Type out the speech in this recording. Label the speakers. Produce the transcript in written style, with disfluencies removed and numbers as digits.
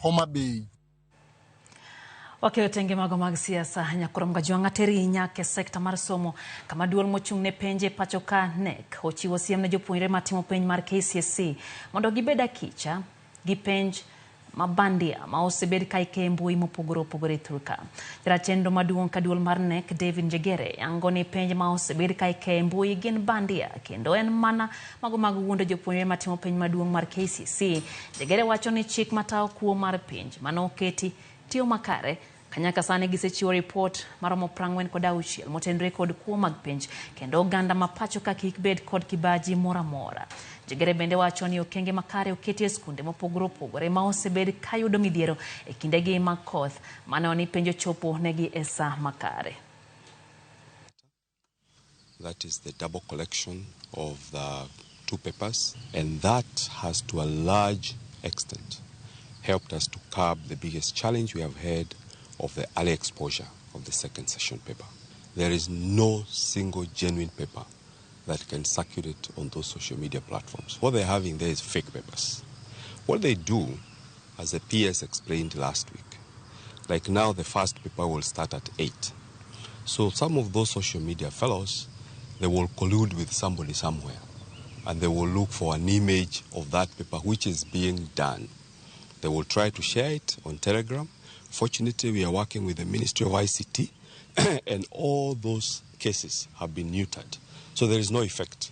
Speaker 1: Homa Bay.
Speaker 2: Wakilotenge mago mag siasa nyakoro mgajwang ateri nyake sekta mar somo kama duol mochung ne penje pacho KNEC ochiwo siem ne jopuonjre matimo penj mar KCSE mondo gibeda kicha gi penj mabandia ma osebed ka ike mbui mopogore opogore thurka. Jatend maduong' ka duol mar KNEC David Njegere yango ni penj ma osebed ka ike mbui gin bandia kendo en mana mago mag wuondo jopuonjre matimo penj maduong' mar KCSE. Njegere wacho ni chik matayo kuo mar penj manoketi tiyo makare kanyaka sani gisechiwo report maromo 46 motenore kod kuo mag penj kendo oganda mapacho ka kik bed kod kibaji mora mora. Njegere bende wacho ni okenge makare oketi e skunde mopogore opogore ma osebed kayudo midhiero e kindegi mag koth mano ni penjo chopo negi e saa makare.
Speaker 3: That is the double collection of the two papers, and that has to a large extent helped us to curb the biggest challenge we have had of the early exposure of the second session paper. There is no single genuine paper that can circulate on those social media platforms. What they're having there is fake papers. What they do, as the PS explained last week, like now the first paper will start at 8. So some of those social media fellows, they will collude with somebody somewhere, and they will look for an image of that paper which is being done. They will try to share it on Telegram. Fortunately, we are working with the Ministry of ICT, and all those cases have been neutered. So there is no effect.